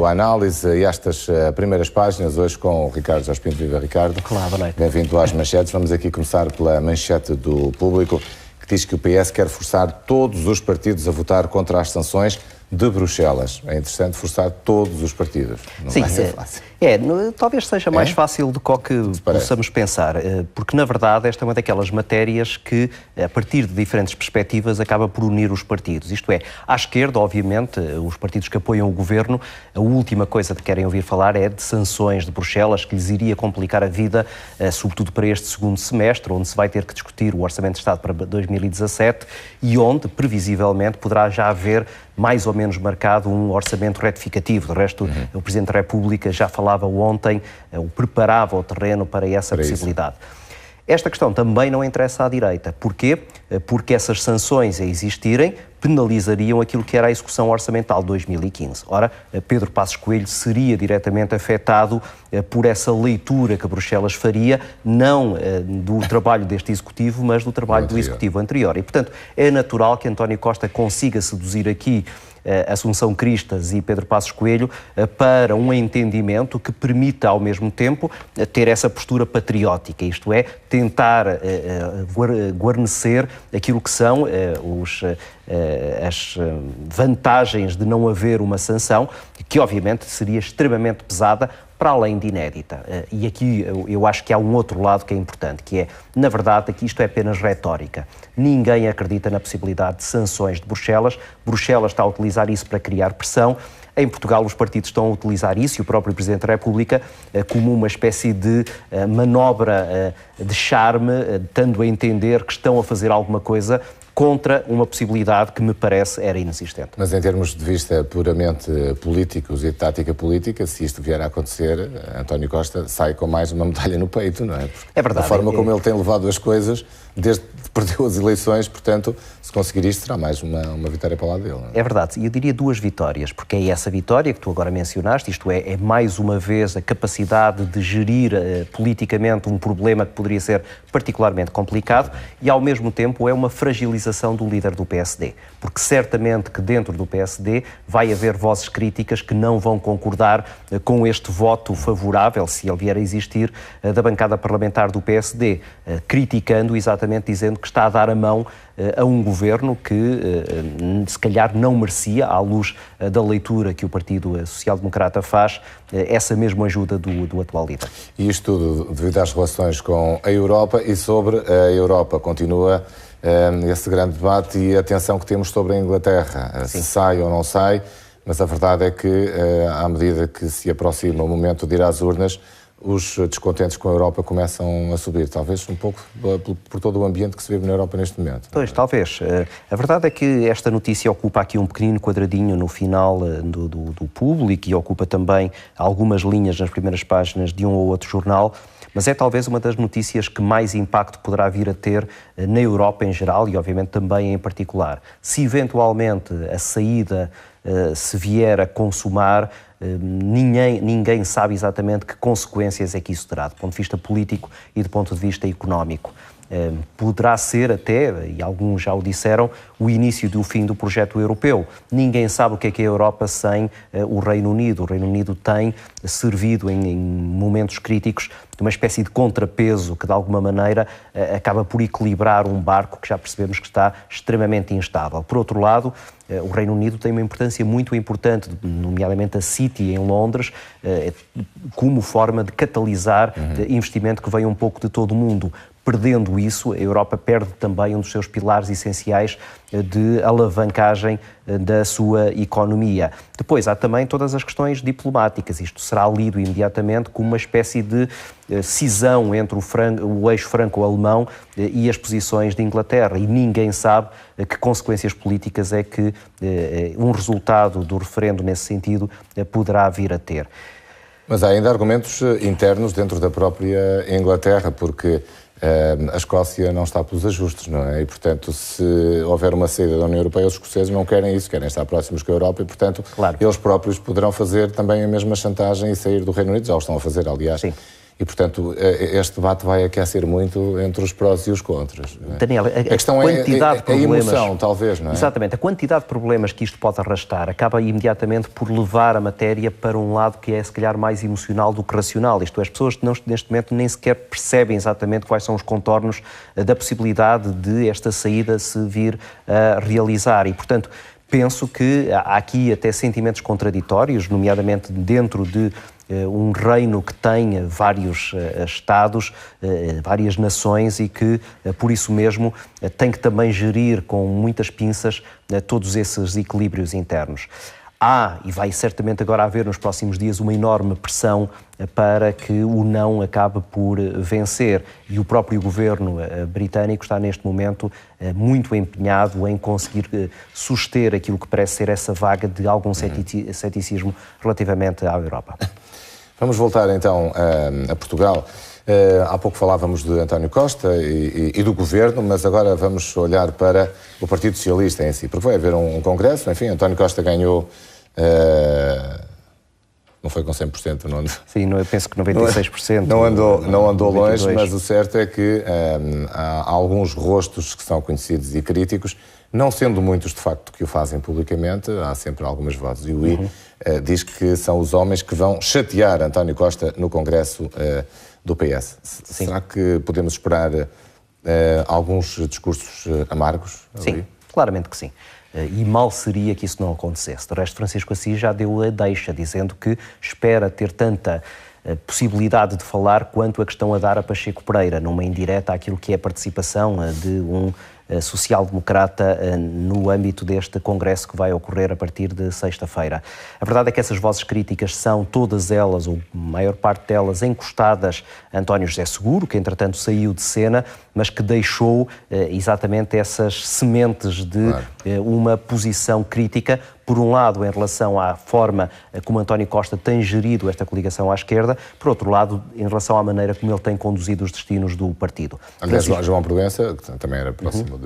a análise e estas primeiras páginas, hoje com o Ricardo Jorge Pinto. Viva, Ricardo. Olá, boa noite. Bem-vindo às manchetes. Vamos aqui começar pela manchete do Público, que diz que o PS quer forçar todos os partidos a votar contra as sanções de Bruxelas. É interessante forçar todos os partidos. Não vai ser fácil. Talvez seja mais fácil do que o que possamos pensar, porque na verdade esta é uma daquelas matérias que, a partir de diferentes perspectivas, acaba por unir os partidos. Isto é, à esquerda, obviamente, os partidos que apoiam o governo, a última coisa que querem ouvir falar é de sanções de Bruxelas, que lhes iria complicar a vida, sobretudo para este segundo semestre, onde se vai ter que discutir o Orçamento de Estado para 2017 e onde, previsivelmente, poderá já haver mais ou menos marcado um orçamento retificativo. De resto, o Presidente da República já falava ontem, preparava o terreno para essa possibilidade. Esta questão também não interessa à direita. Porquê? Porque essas sanções a existirem penalizariam aquilo que era a execução orçamental de 2015. Ora, Pedro Passos Coelho seria diretamente afetado por essa leitura que Bruxelas faria, não do trabalho deste Executivo, mas do trabalho do Executivo anterior. E, portanto, é natural que António Costa consiga seduzir aqui Assunção Cristas e Pedro Passos Coelho para um entendimento que permita, ao mesmo tempo, ter essa postura patriótica, isto é, tentar guarnecer aquilo que são as vantagens de não haver uma sanção, que obviamente seria extremamente pesada, para além de inédita. E aqui eu acho que há um outro lado que é importante, que é, na verdade, aqui isto é apenas retórica. Ninguém acredita na possibilidade de sanções de Bruxelas. Bruxelas está a utilizar isso para criar pressão. Em Portugal, os partidos estão a utilizar isso, e o próprio Presidente da República, como uma espécie de manobra de charme, dando a entender que estão a fazer alguma coisa contra uma possibilidade que me parece era inexistente. Mas em termos de vista puramente políticos e de tática política, se isto vier a acontecer, António Costa sai com mais uma medalha no peito, não é? Porque é verdade. A forma como ele tem levado as coisas, desde que perdeu as eleições, portanto, se conseguir isto, será mais uma vitória para o lado dele. Não é? É verdade, e eu diria duas vitórias, porque é essa vitória que tu agora mencionaste, isto é mais uma vez a capacidade de gerir politicamente um problema que poderia ser particularmente complicado, e ao mesmo tempo é uma fragilização do líder do PSD, porque certamente que dentro do PSD vai haver vozes críticas que não vão concordar com este voto favorável, se ele vier a existir, da bancada parlamentar do PSD, criticando exatamente, dizendo que está a dar a mão a um governo que se calhar não merecia, à luz da leitura que o Partido Social Democrata faz, essa mesma ajuda do atual líder. E isto tudo devido às relações com a Europa, e sobre a Europa continua esse grande debate e a tensão que temos sobre a Inglaterra, se sai ou não sai, mas a verdade é que, à medida que se aproxima o momento de ir às urnas, os descontentes com a Europa começam a subir, talvez um pouco por todo o ambiente que se vive na Europa neste momento. Pois, talvez. A verdade é que esta notícia ocupa aqui um pequenino quadradinho no final do Público e ocupa também algumas linhas nas primeiras páginas de um ou outro jornal, mas é talvez uma das notícias que mais impacto poderá vir a ter na Europa em geral e, obviamente, também em particular. Se eventualmente a saída se vier a consumar, ninguém sabe exatamente que consequências é que isso terá, do ponto de vista político e do ponto de vista económico. Poderá ser até, e alguns já o disseram, o início do fim do projeto europeu. Ninguém sabe o que é a Europa sem o Reino Unido. O Reino Unido tem servido em momentos críticos de uma espécie de contrapeso que, de alguma maneira, acaba por equilibrar um barco que já percebemos que está extremamente instável. Por outro lado, o Reino Unido tem uma importância muito importante, nomeadamente a City em Londres, como forma de catalisar investimento que vem um pouco de todo o mundo. Perdendo isso, a Europa perde também um dos seus pilares essenciais de alavancagem da sua economia. Depois, há também todas as questões diplomáticas. Isto será lido imediatamente como uma espécie de cisão entre o eixo franco-alemão e as posições de Inglaterra. E ninguém sabe que consequências políticas é que um resultado do referendo nesse sentido poderá vir a ter. Mas há ainda argumentos internos dentro da própria Inglaterra, porque a Escócia não está pelos ajustes, não é? E, portanto, se houver uma saída da União Europeia, os escoceses não querem isso, querem estar próximos com a Europa e, portanto, eles próprios poderão fazer também a mesma chantagem e sair do Reino Unido, já o estão a fazer, aliás. Sim. e, portanto, este debate vai aquecer muito entre os prós e os contras. Não é? Daniel, a questão quantidade de problemas, a emoção, talvez, não é? Exatamente. A quantidade de problemas que isto pode arrastar acaba imediatamente por levar a matéria para um lado que é, se calhar, mais emocional do que racional. Isto é, as pessoas neste momento nem sequer percebem exatamente quais são os contornos da possibilidade de esta saída se vir a realizar. E, portanto, penso que há aqui até sentimentos contraditórios, nomeadamente dentro de um reino que tem vários Estados, várias nações e que, por isso mesmo, tem que também gerir com muitas pinças todos esses equilíbrios internos. Há, e vai certamente agora haver nos próximos dias, uma enorme pressão para que o não acabe por vencer. E o próprio governo britânico está neste momento muito empenhado em conseguir suster aquilo que parece ser essa vaga de algum ceticismo relativamente à Europa. Vamos voltar então a Portugal. Há pouco falávamos de António Costa e do governo, mas agora vamos olhar para o Partido Socialista em si, porque vai haver um congresso, enfim, António Costa ganhou, não foi com 100%, não andou. Sim, eu penso que 96%. Não andou longe, mas o certo é que há alguns rostos que são conhecidos e críticos, não sendo muitos de facto que o fazem publicamente, há sempre algumas vozes. E o I diz que são os homens que vão chatear António Costa no congresso do PS. Sim. Será que podemos esperar alguns discursos amargos? Sim, claramente que sim. E mal seria que isso não acontecesse. De resto, Francisco Assis já deu a deixa, dizendo que espera ter tanta possibilidade de falar quanto a questão a dar a Pacheco Pereira, numa indireta àquilo que é a participação de um social-democrata no âmbito deste congresso que vai ocorrer a partir de sexta-feira. A verdade é que essas vozes críticas são todas elas, ou a maior parte delas, encostadas a António José Seguro, que entretanto saiu de cena, mas que deixou exatamente essas sementes de uma posição crítica, por um lado em relação à forma como António Costa tem gerido esta coligação à esquerda, por outro lado em relação à maneira como ele tem conduzido os destinos do partido. Aliás, João Proença, que também era próximo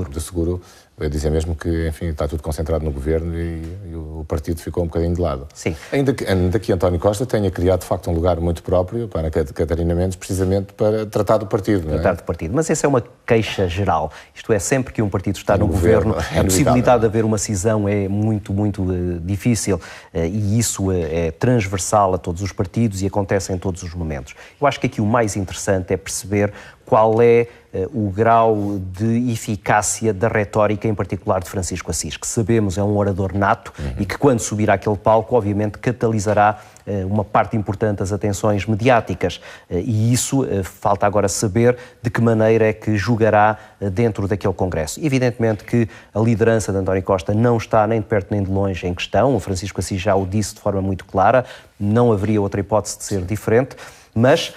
de Seguro, veio dizer mesmo que, enfim, está tudo concentrado no governo e o partido ficou um bocadinho de lado. Sim. Ainda que António Costa tenha criado, de facto, um lugar muito próprio para Catarina Mendes, precisamente para tratar do partido, não é? Tratar do partido. Mas essa é uma queixa geral. Isto é, sempre que um partido está no governo, a possibilidade de haver uma cisão é muito, muito difícil e isso é transversal a todos os partidos e acontece em todos os momentos. Eu acho que aqui o mais interessante é perceber qual é o grau de eficácia da retórica, em particular de Francisco Assis, que sabemos é um orador nato e que, quando subir àquele palco, obviamente catalisará uma parte importante das atenções mediáticas. E isso falta agora saber de que maneira é que jogará dentro daquele congresso. Evidentemente que a liderança de António Costa não está nem de perto nem de longe em questão, o Francisco Assis já o disse de forma muito clara, não haveria outra hipótese de ser diferente, mas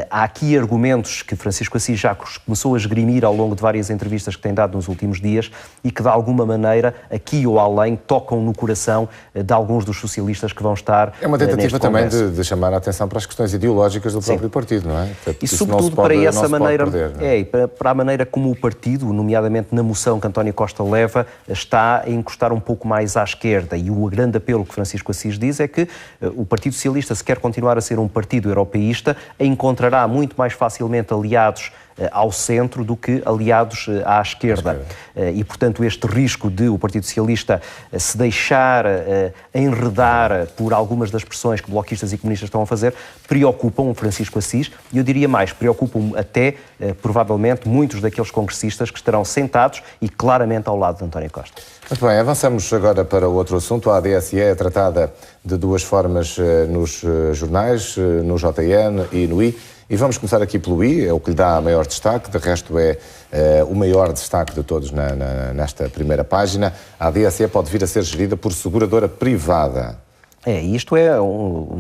há aqui argumentos que Francisco Assis já começou a esgrimir ao longo de várias entrevistas que tem dado nos últimos dias e que, de alguma maneira, aqui ou além, tocam no coração de alguns dos socialistas que vão estar É uma tentativa também de chamar a atenção para as questões ideológicas do próprio partido, não é? Portanto, e sobretudo para essa maneira, para a maneira como o partido, nomeadamente na moção que António Costa leva, está a encostar um pouco mais à esquerda. E o grande apelo que Francisco Assis diz é que o Partido Socialista, se quer continuar a ser um partido europeísta, encontrará muito mais facilmente aliados ao centro do que aliados à esquerda. E, portanto, este risco de o Partido Socialista se deixar enredar por algumas das pressões que bloquistas e comunistas estão a fazer, preocupam o Francisco Assis e, eu diria mais, preocupam até, provavelmente, muitos daqueles congressistas que estarão sentados e claramente ao lado de António Costa. Muito bem, avançamos agora para outro assunto. A ADSE é tratada de duas formas nos jornais, no JN e no I. E vamos começar aqui pelo I, é o que lhe dá maior destaque, de resto é o maior destaque de todos nesta primeira página. A ADSE pode vir a ser gerida por seguradora privada. Isto é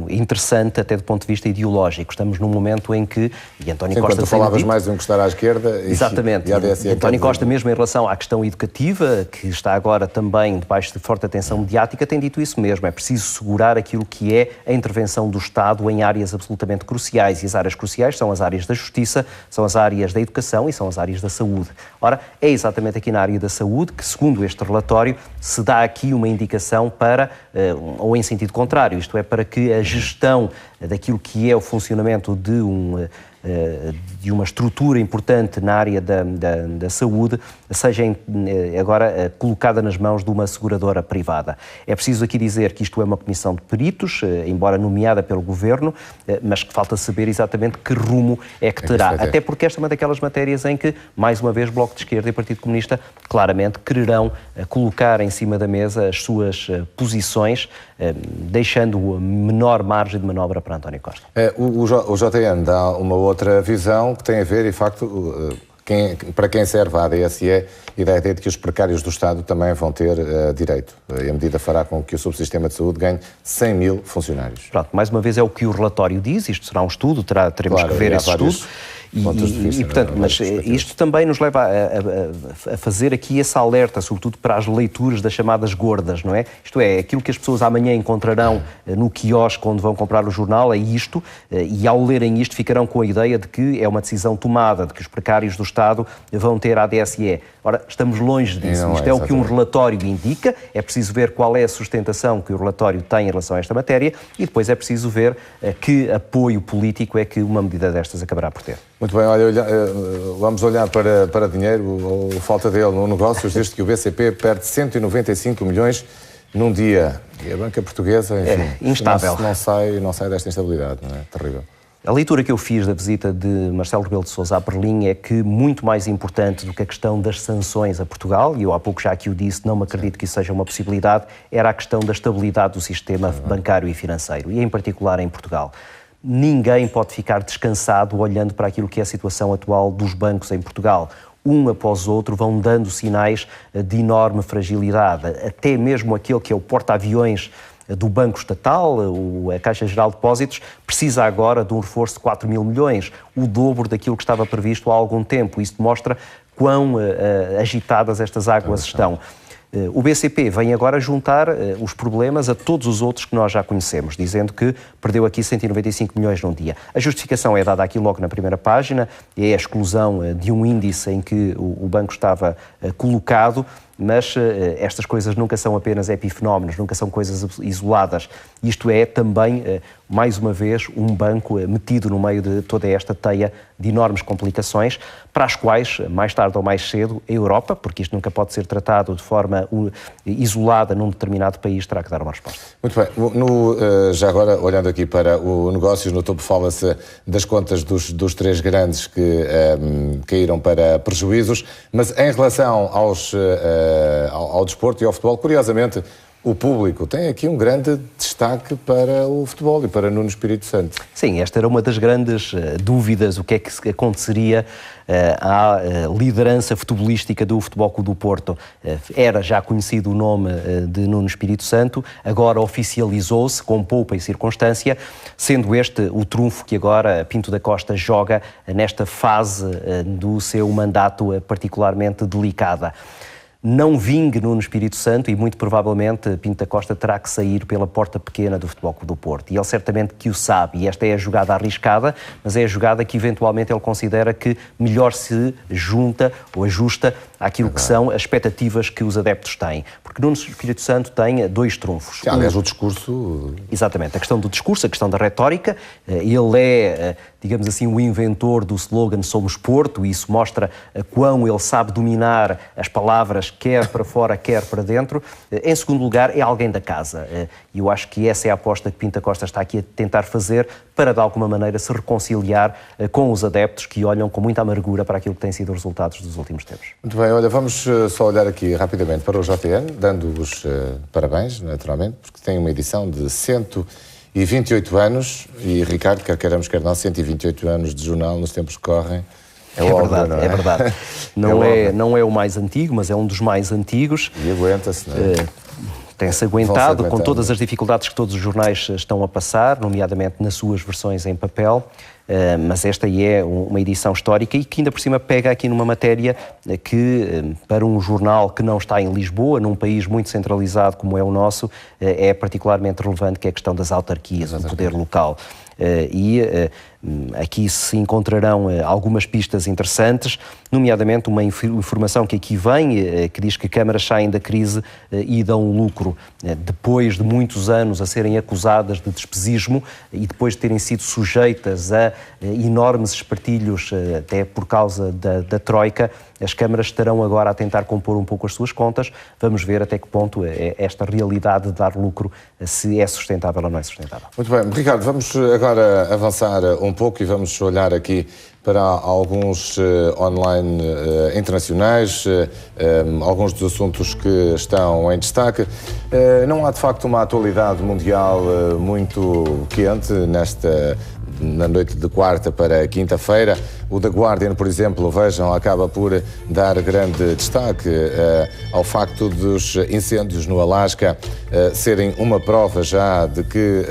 interessante até do ponto de vista ideológico. Estamos num momento em que, e António Costa... Enquanto falavas mais de encostar à esquerda... Exatamente. E a ADSE António Costa, mesmo em relação à questão educativa, que está agora também debaixo de forte atenção mediática, tem dito isso mesmo. É preciso segurar aquilo que é a intervenção do Estado em áreas absolutamente cruciais. E as áreas cruciais são as áreas da justiça, são as áreas da educação e são as áreas da saúde. Ora, é exatamente aqui na área da saúde que, segundo este relatório, se dá aqui uma indicação para, ou em sentido sentido contrário, isto é, para que a gestão daquilo que é o funcionamento de uma estrutura importante na área da saúde seja agora colocada nas mãos de uma seguradora privada. É preciso aqui dizer que isto é uma comissão de peritos, embora nomeada pelo Governo, mas que falta saber exatamente que rumo é que terá. Até porque esta é uma daquelas matérias em que, mais uma vez, Bloco de Esquerda e Partido Comunista claramente quererão colocar em cima da mesa as suas posições, deixando menor margem de manobra para António Costa. O JN dá uma outra visão que tem a ver, de facto, para quem serve a ADSE e da ideia de que os precários do Estado também vão ter direito. E a medida fará com que o subsistema de saúde ganhe 100 mil funcionários. Pronto, mais uma vez é o que o relatório diz, isto será um estudo, teremos que ver esse estudo. Portanto, mas isto também nos leva a fazer aqui esse alerta, sobretudo para as leituras das chamadas gordas, não é? Isto é, aquilo que as pessoas amanhã encontrarão no quiosque onde vão comprar o jornal é isto, e ao lerem isto ficarão com a ideia de que é uma decisão tomada, de que os precários do Estado vão ter a ADSE. Ora, estamos longe disso. Isto é o que um relatório indica, é preciso ver qual é a sustentação que o relatório tem em relação a esta matéria e depois é preciso ver que apoio político é que uma medida destas acabará por ter. Muito bem, olha, vamos olhar para dinheiro, ou falta dele no negócio, desde que o BCP perde 195 milhões num dia. E a banca portuguesa, enfim, instável. Não sai desta instabilidade, não é? Terrível. A leitura que eu fiz da visita de Marcelo Rebelo de Sousa a Berlim é que muito mais importante do que a questão das sanções a Portugal, e eu há pouco já aqui o disse, não me acredito que isso seja uma possibilidade, era a questão da estabilidade do sistema bancário e financeiro, e em particular em Portugal. Ninguém pode ficar descansado olhando para aquilo que é a situação atual dos bancos em Portugal. Um após o outro vão dando sinais de enorme fragilidade. Até mesmo aquele que é o porta-aviões do Banco Estatal, a Caixa Geral de Depósitos, precisa agora de um reforço de 4 mil milhões, o dobro daquilo que estava previsto há algum tempo. Isso demonstra quão agitadas estas águas estão. O BCP vem agora juntar os problemas a todos os outros que nós já conhecemos, dizendo que perdeu aqui 195 milhões num dia. A justificação é dada aqui logo na primeira página, é a exclusão de um índice em que o banco estava colocado, mas estas coisas nunca são apenas epifenómenos, nunca são coisas isoladas. Isto é também, mais uma vez, um banco metido no meio de toda esta teia de enormes complicações, para as quais, mais tarde ou mais cedo, a Europa, porque isto nunca pode ser tratado de forma isolada num determinado país, terá que dar uma resposta. Muito bem. Já agora, olhando aqui para o negócios, no topo fala-se das contas dos três grandes que caíram para prejuízos, mas em relação ao desporto e ao futebol, curiosamente, o público tem aqui um grande destaque para o futebol e para Nuno Espírito Santo. Sim, esta era uma das grandes dúvidas, o que é que aconteceria à liderança futebolística do Futebol Clube do Porto. Era já conhecido o nome de Nuno Espírito Santo, agora oficializou-se com poupa e circunstância, sendo este o trunfo que agora Pinto da Costa joga nesta fase do seu mandato particularmente delicada. Não vingue Nuno Espírito Santo e muito provavelmente Pinto da Costa terá que sair pela porta pequena do Futebol Clube do Porto. E ele certamente que o sabe, e esta é a jogada arriscada, mas é a jogada que eventualmente ele considera que melhor se junta ou ajusta àquilo que são as expectativas que os adeptos têm. Porque Nuno Espírito Santo tem dois trunfos. Aliás, o discurso... Exatamente, a questão do discurso, a questão da retórica. Ele é, digamos assim, o inventor do slogan Somos Porto, e isso mostra quão ele sabe dominar as palavras quer para fora, quer para dentro. Em segundo lugar, é alguém da casa. E eu acho que essa é a aposta que Pinto da Costa está aqui a tentar fazer para, de alguma maneira, se reconciliar com os adeptos que olham com muita amargura para aquilo que têm sido os resultados dos últimos tempos. Muito bem, olha, vamos só olhar aqui rapidamente para o JN, dando-vos parabéns, naturalmente, porque tem uma edição de 128 anos, e Ricardo, quer queiramos, quer não, 128 anos de jornal nos tempos que correm. É verdade, é verdade. Não é o mais antigo, mas é um dos mais antigos. E aguenta-se, não é? Tem-se aguentado com todas as dificuldades que todos os jornais estão a passar, nomeadamente nas suas versões em papel. mas esta é uma edição histórica e que ainda por cima pega aqui numa matéria que, para um jornal que não está em Lisboa, num país muito centralizado como é o nosso, é particularmente relevante, que é a questão das autarquias, do poder local. Aqui se encontrarão algumas pistas interessantes, nomeadamente uma informação que aqui vem, que diz que câmaras saem da crise e dão lucro depois de muitos anos a serem acusadas de despesismo e depois de terem sido sujeitas a enormes espartilhos, até por causa da Troika. As câmaras estarão agora a tentar compor um pouco as suas contas. Vamos ver até que ponto esta realidade de dar lucro se é sustentável ou não é sustentável. Muito bem. Ricardo, vamos agora avançar um pouco e vamos olhar aqui para alguns online internacionais, alguns dos assuntos que estão em destaque. Não há, de facto, uma atualidade mundial muito quente na noite de quarta para quinta-feira. O The Guardian, por exemplo, vejam, acaba por dar grande destaque ao facto dos incêndios no Alasca serem uma prova já de que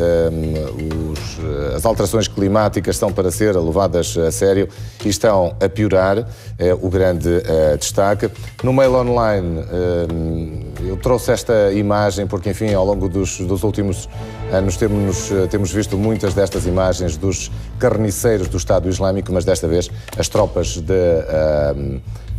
as alterações climáticas estão para ser levadas a sério e estão a piorar, é o grande destaque. No Mail Online, eu trouxe esta imagem porque, enfim, ao longo dos últimos anos temos visto muitas destas imagens dos carniceiros do Estado Islâmico, mas desta vez as tropas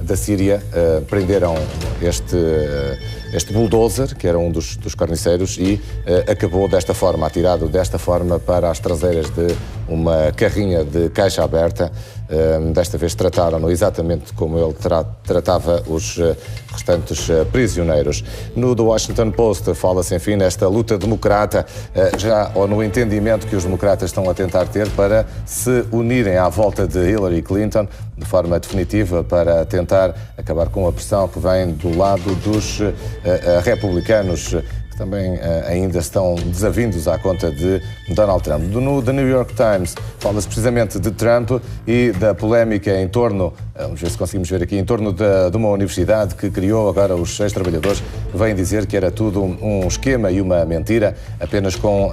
da Síria prenderam este bulldozer, que era um dos carniceiros, e acabou desta forma, atirado desta forma para as traseiras de uma carrinha de caixa aberta. Desta vez trataram-no exatamente como ele tratava os restantes prisioneiros. No The Washington Post fala-se, enfim, nesta luta democrata, ou no entendimento que os democratas estão a tentar ter para se unirem à volta de Hillary Clinton de forma definitiva para tentar acabar com a pressão que vem do lado dos republicanos, que também ainda estão desavindos à conta de Donald Trump. No The New York Times fala-se precisamente de Trump e da polémica em torno, vamos ver se conseguimos ver aqui, em torno de uma universidade que criou agora os 6 trabalhadores, vêm dizer que era tudo um esquema e uma mentira, apenas com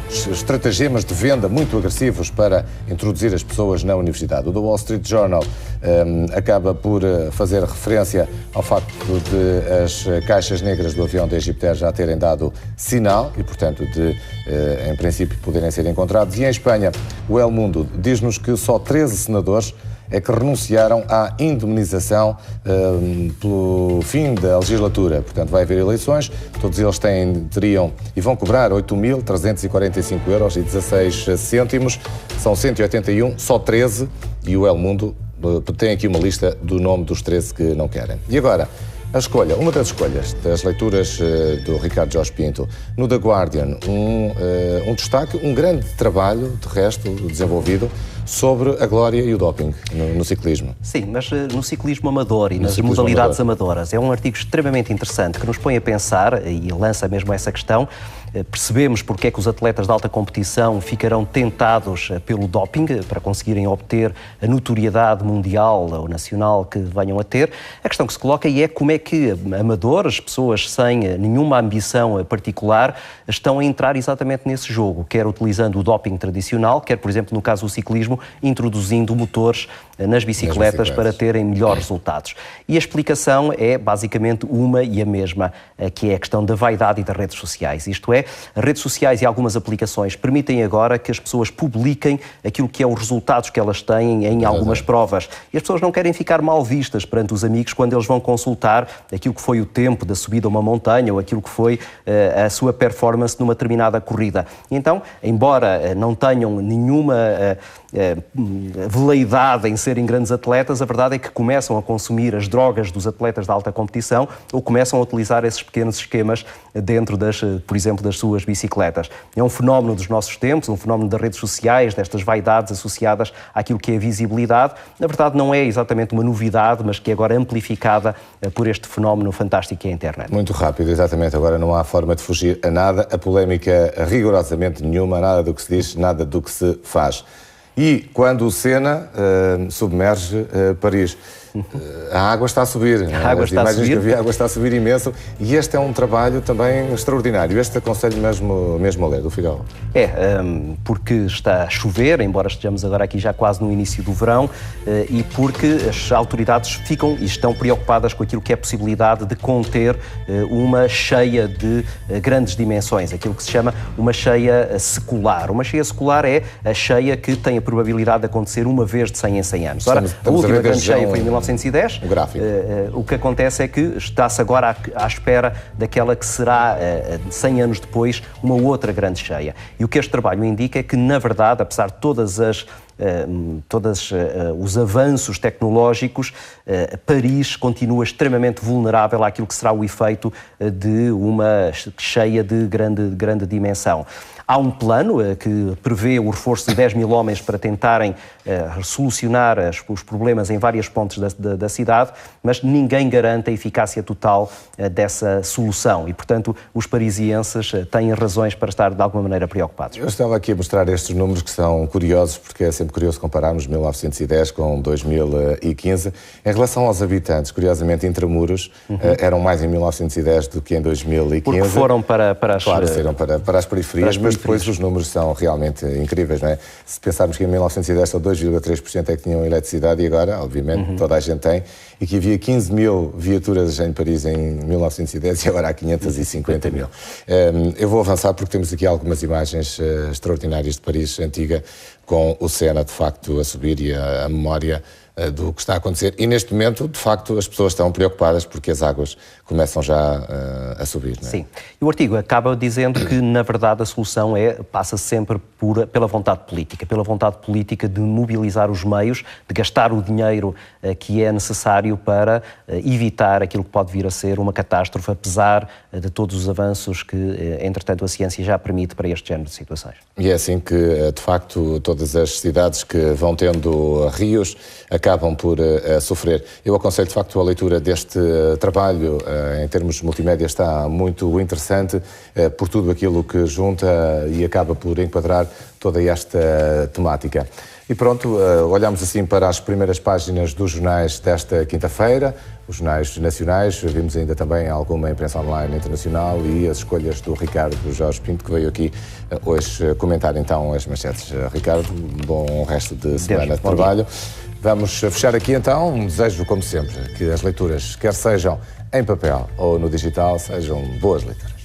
estratagemas de venda muito agressivos para introduzir as pessoas na universidade. O The Wall Street Journal acaba por fazer referência ao facto de as caixas negras do avião da Egyptair já terem dado sinal e, portanto, de, em princípio, poderem ser encontrados. E em Espanha, o El Mundo diz-nos que só 13 senadores é que renunciaram à indemnização pelo fim da legislatura. Portanto, vai haver eleições, todos eles teriam e vão cobrar 8.345,16€, são 181, só 13, e o El Mundo tem aqui uma lista do nome dos 13 que não querem. E agora, a escolha, uma das escolhas das leituras do Ricardo Jorge Pinto no The Guardian, um destaque, um grande trabalho, de resto, desenvolvido sobre a glória e o doping no ciclismo. Sim, mas no ciclismo amador e nas modalidades amadoras. É um artigo extremamente interessante que nos põe a pensar e lança mesmo essa questão. Percebemos porque é que os atletas de alta competição ficarão tentados pelo doping para conseguirem obter a notoriedade mundial ou nacional que venham a ter. A questão que se coloca é como é que amadores, pessoas sem nenhuma ambição particular, estão a entrar exatamente nesse jogo, quer utilizando o doping tradicional, quer, por exemplo, no caso do ciclismo, introduzindo motores nas bicicletas para terem melhores resultados. E a explicação é basicamente uma e a mesma, que é a questão da vaidade e das redes sociais. Isto é, as redes sociais e algumas aplicações permitem agora que as pessoas publiquem aquilo que é os resultados que elas têm em algumas provas. E as pessoas não querem ficar mal vistas perante os amigos quando eles vão consultar aquilo que foi o tempo da subida a uma montanha ou aquilo que foi a sua performance numa determinada corrida. E então, embora não tenham nenhuma veleidade em serem grandes atletas, a verdade é que começam a consumir as drogas dos atletas de alta competição ou começam a utilizar esses pequenos esquemas dentro por exemplo, das suas bicicletas. É um fenómeno dos nossos tempos, um fenómeno das redes sociais, destas vaidades associadas àquilo que é a visibilidade. Na verdade, não é exatamente uma novidade, mas que é agora amplificada por este fenómeno fantástico que é a internet. Muito rápido, exatamente. Agora não há forma de fugir a nada, a polémica rigorosamente nenhuma, nada do que se diz, nada do que se faz. E quando o Senna submerge Paris. A água está a subir. A água está a subir. Que eu vi, a água está a subir imenso. E este é um trabalho também extraordinário. Este aconselho mesmo a ler, do Figaro. Porque está a chover, embora estejamos agora aqui já quase no início do verão, e porque as autoridades ficam e estão preocupadas com aquilo que é a possibilidade de conter uma cheia de grandes dimensões, aquilo que se chama uma cheia secular. Uma cheia secular é a cheia que tem a probabilidade de acontecer uma vez de 100 em 100 anos. Ora, a última grande cheia foi em 1910. O que acontece é que está-se agora à espera daquela que será, 100 anos depois, uma outra grande cheia. E o que este trabalho indica é que, na verdade, apesar de todos os avanços tecnológicos, Paris continua extremamente vulnerável àquilo que será o efeito de uma cheia de grande dimensão. Há um plano que prevê o reforço de 10 mil homens para tentarem solucionar os problemas em várias pontes da cidade, mas ninguém garante a eficácia total dessa solução e, portanto, os parisienses têm razões para estar de alguma maneira preocupados. Eu estava aqui a mostrar estes números que são curiosos, porque é sempre curioso compararmos 1910 com 2015. Em relação aos habitantes, curiosamente, intramuros eram mais em 1910 do que em 2015. Porque foram para as... Claro, saíram para as periferias, mas depois os números são realmente incríveis, não é? Se pensarmos que em 1910 só 2,3% é que tinham eletricidade e agora, obviamente, toda a gente tem, e que havia 15 mil viaturas em Paris em 1910 e agora há 550 mil. Eu vou avançar porque temos aqui algumas imagens extraordinárias de Paris antiga, com o Sena, de facto, a subir e a memória do que está a acontecer. E neste momento, de facto, as pessoas estão preocupadas porque as águas começam já a subir. Não é? Sim. E o artigo acaba dizendo que, na verdade, a solução passa sempre pela vontade política de mobilizar os meios, de gastar o dinheiro que é necessário para evitar aquilo que pode vir a ser uma catástrofe, apesar de todos os avanços que, entretanto, a ciência já permite para este género de situações. E é assim que, de facto, todas as cidades que vão tendo rios acabam por sofrer. Eu aconselho, de facto, a leitura deste trabalho. Em termos multimédia está muito interessante por tudo aquilo que junta e acaba por enquadrar toda esta temática. E pronto, olhamos assim para as primeiras páginas dos jornais desta quinta-feira, os jornais nacionais, vimos ainda também alguma imprensa online internacional e as escolhas do Ricardo Jorge Pinto, que veio aqui hoje comentar então as manchetes. Ricardo, bom resto de semana de trabalho. Vamos fechar aqui então, um desejo, como sempre, que as leituras, quer sejam em papel ou no digital, sejam boas leituras.